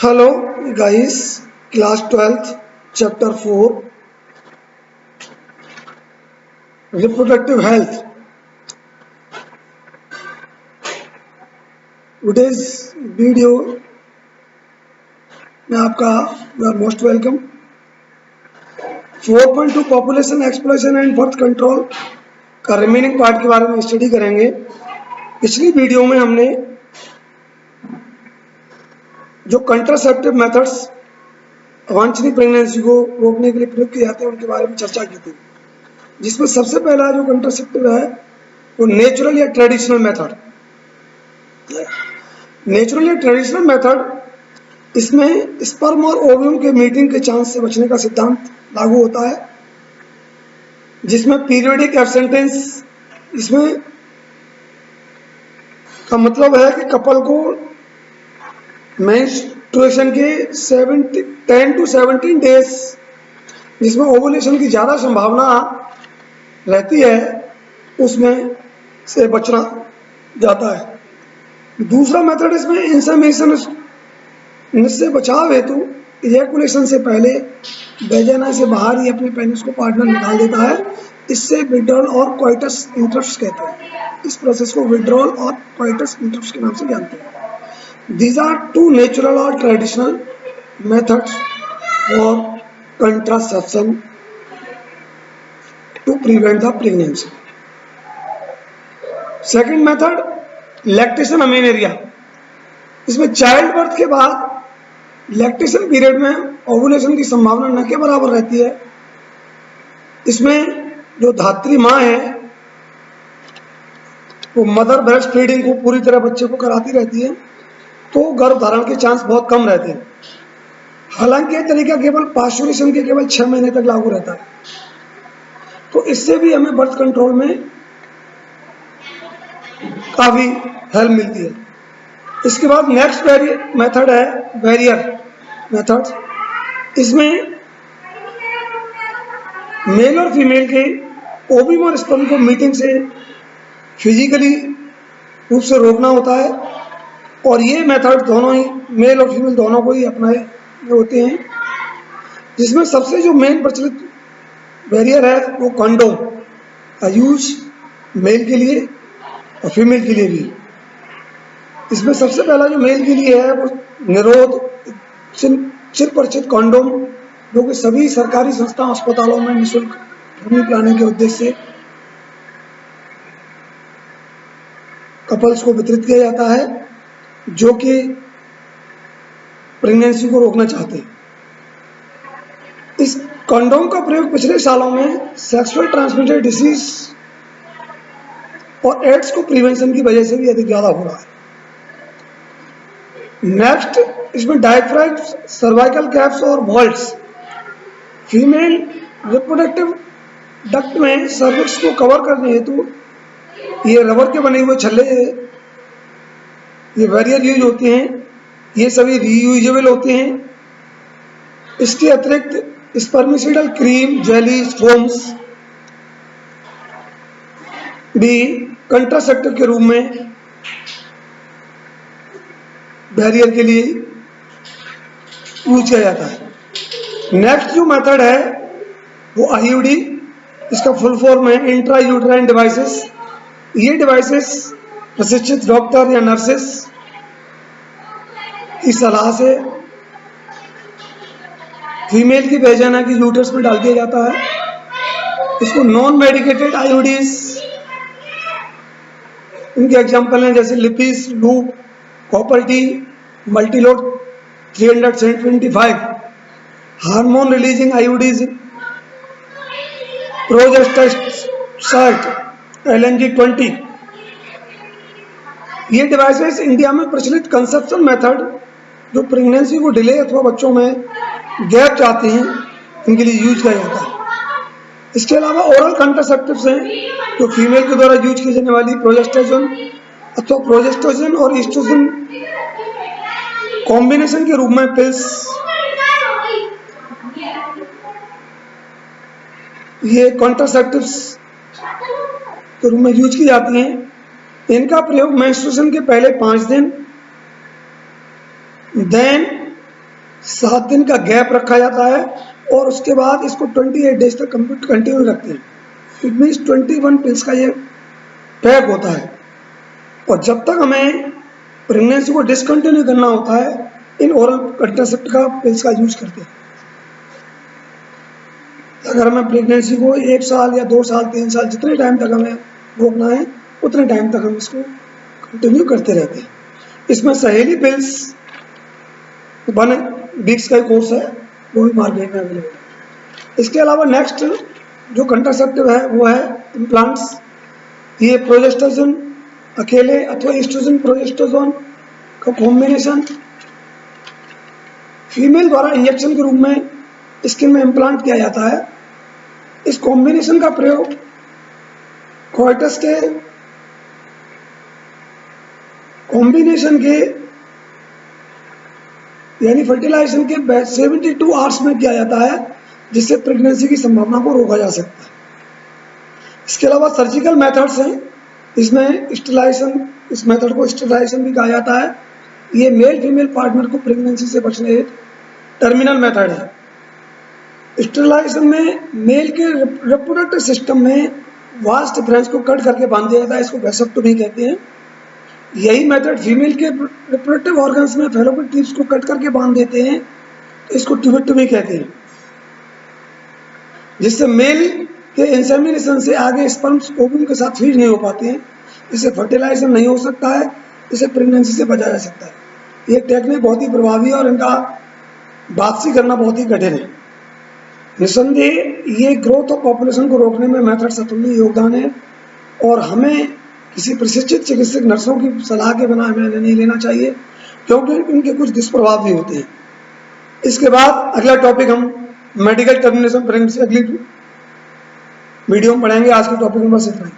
Hello guys, class 12th, chapter 4, reproductive health. Today's video में आपका you are most welcome. 4.2 population exploration and birth control का remaining part के बारे में study करेंगे। पिछली वीडियो में हमने जो कंट्रासेप्टिव मेथड्स अवांछनीय प्रेगनेंसी को रोकने के लिए प्रयोग किए जाते हैं उनके बारे में चर्चा की थी, जिसमें सबसे पहला जो कंट्रासेप्टिव है वो नेचुरल या ट्रेडिशनल मेथड। नेचुरल या ट्रेडिशनल मेथड इसमें स्पर्म और ओव्यूम के मीटिंग के चांस से बचने का सिद्धांत लागू होता है, जिसमें पीरियोडिक एब्सेंटेंस इसमें का मतलब है कि कपल को मेंस्ट्रुएशन के 10 to 17 डेज जिसमें ओवुलेशन की ज़्यादा संभावना रहती है उसमें से बचना जाता है। दूसरा मेथड इसमें इंसेमिनेशन से बचाव हेतु इजैकुलेशन से पहले वेजाइना से बाहर ही अपने पेनिस को पार्टनर निकाल देता है। इससे विड्रॉल और कोइटस इंटरप्ट्स कहते हैं। इस प्रोसेस को विड्रॉल और कोइटस इंटरप्ट्स के नाम से जानते हैं। These are two natural or traditional methods for contraception to prevent the pregnancy. Second method, lactation amenorrhea. इसमें चाइल्ड बर्थ के बाद लैक्टेशन पीरियड में ओवुलेशन की संभावना न के बराबर रहती है। इसमें जो धात्री माँ है वो मदर ब्रेस्ट फीडिंग को पूरी तरह बच्चे को कराती रहती है, तो गर्भ धारण के चांस बहुत कम रहते हैं। हालांकि यह तरीका केवल पास्चुरेशन के केवल 6 महीने तक लागू रहता है, तो इससे भी हमें बर्थ कंट्रोल में काफ़ी हेल्प मिलती है। इसके बाद नेक्स्ट मेथड है बैरियर मेथड। इसमें मेल और फीमेल के ओव्यूम और स्पर्म को मीटिंग से फिजिकली रूप से रोकना होता है, और ये मेथड दोनों ही मेल और फीमेल दोनों को ही अपनाए होते हैं। जिसमें सबसे जो मेन प्रचलित बैरियर है वो कंडोम का यूज मेल के लिए और फीमेल के लिए भी। इसमें सबसे पहला जो मेल के लिए है वो निरोध चिर परिचित कंडोम, जो कि सभी सरकारी संस्थाओं अस्पतालों में निःशुल्क फैमिली प्लानिंग के उद्देश्य से कपल्स को वितरित किया जाता है जो कि प्रेगनेंसी को रोकना चाहते हैं। इस कंडोम का प्रयोग पिछले सालों में सेक्सुअल ट्रांसमिटेड डिसीज और एड्स को प्रिवेंशन की वजह से भी अधिक ज़्यादा हो रहा है। नेक्स्ट, इसमें डायफ्राम, सर्वाइकल कैप्स और वॉल्ट्स। फीमेल रिप्रोडक्टिव डक्ट में सर्विक्स को कवर करने हेतु ये रबर के बने हुए छल्ले ये बैरियर यूज होते हैं। ये सभी रीयूजेबल होते हैं। इसके अतिरिक्त स्पर्मिसिडल क्रीम, जेली, फोम्स भी कंट्रासेप्टिव के रूप में बैरियर के लिए यूज किया जाता है। नेक्स्ट जो मेथड है वो आईयूडी, इसका फुल फॉर्म है इंट्रा यूट्राइन डिवाइसेस। ये डिवाइसेस प्रशिक्षित डॉक्टर या नर्सेस की सलाह से फीमेल की वेजाइना की यूट्रस में डाल दिया जाता है। इसको नॉन मेडिकेटेड आईयूडीज, इनके एग्जाम्पल हैं जैसे Lippes, loop, copper T, Multiload 325, hormone releasing IUDs, progesterone, LNG 20। ये डिवाइसेस इंडिया में प्रचलित कंसेप्शन मेथड जो प्रेगनेंसी को डिले अथवा बच्चों में गैप चाहते हैं इनके लिए यूज किया जाता है। इसके अलावा ओरल कंट्रासेप्टिव्स हैं जो फीमेल के द्वारा यूज की जाने वाली प्रोजेस्टेरोन अथवा प्रोजेस्टेरोन और ईस्ट्रोजन कॉम्बिनेशन के रूप में पिल्स, ये कॉन्ट्रासेप्टिव्स के रूप में यूज की जाती हैं। इनका प्रयोग मेंस्ट्रुएशन के पहले 5 दिन, देन 7 दिन का गैप रखा जाता है और उसके बाद इसको 28 डेज तक कंटिन्यू रखते हैं। इट मीन्स 21 पिल्स का ये पैक होता है। और जब तक हमें प्रेगनेंसी को डिसकंटिन्यू करना होता है, इन ओरल कंट्रासेप्ट का पिल्स का यूज करते हैं। अगर हमें प्रेगनेंसी को 1 साल या 2 साल 3 साल जितने टाइम तक हमें रोकना है उतने टाइम तक हम इसको कंटिन्यू करते रहते हैं। इसमें सहेली पिल्स 1 वीक्स का कोर्स है, वो भी मार्केट में अवेलेबल है। इसके अलावा नेक्स्ट जो कंट्रासेप्टिव है वो है इम्प्लांट्स। ये प्रोजेस्टेरोन अकेले अथवा एस्ट्रोजन प्रोजेस्टेरोन का कॉम्बिनेशन फीमेल द्वारा इंजेक्शन के रूप में स्किन में इम्प्लांट किया जाता है। इस कॉम्बिनेशन का प्रयोग कोइटस के कॉम्बिनेशन के यानी फर्टिलाइजेशन के 72 आवर्स में किया जाता है, जिससे प्रेगनेंसी की संभावना को रोका जा सकता है। इसके अलावा सर्जिकल मेथड्स हैं, इसमें स्टेरिलाइजेशन, इस मेथड को स्टेरिलाइजेशन भी कहा जाता है। ये मेल फीमेल पार्टनर को प्रेगनेंसी से बचने हेतु टर्मिनल मेथड है। स्टेरिलाइजेशन में मेल के रिप्रोडक्टिव सिस्टम में वास्ट डिफरेंस को कट करके बांध दिया जाता है, इसको वेसेक्टोमी कहते हैं। यही मेथड फीमेल के रिप्रोडक्टिव ऑर्गन्स में फैलोपियन ट्यूब्स को कट करके बांध देते हैं, तो इसको ट्यूबेक्टोमी कहते हैं, जिससे मेल के इंसेमिनेशन से आगे स्पर्म्स ओवम के साथ फीड नहीं हो पाते हैं, इससे फर्टिलाइजेशन नहीं हो सकता है, इसे प्रेगनेंसी से बचाया जा सकता है। ये टेक्निक बहुत ही प्रभावी है और इनका वापसी करना बहुत ही कठिन है। निस्संदेह ये ग्रोथ ऑफ पॉपुलेशन को रोकने में मेथड्स अतुलनीय योगदान है और हमें किसी प्रशिक्षित चिकित्सक नर्सों की सलाह के बिना हमें नहीं लेना चाहिए, क्योंकि इनके कुछ दुष्प्रभाव भी होते हैं। इसके बाद अगला टॉपिक हम मेडिकल टर्मिनेशन प्रेगनेंसी अगली वीडियो में पढ़ेंगे। आज के टॉपिक में बस इतना ही।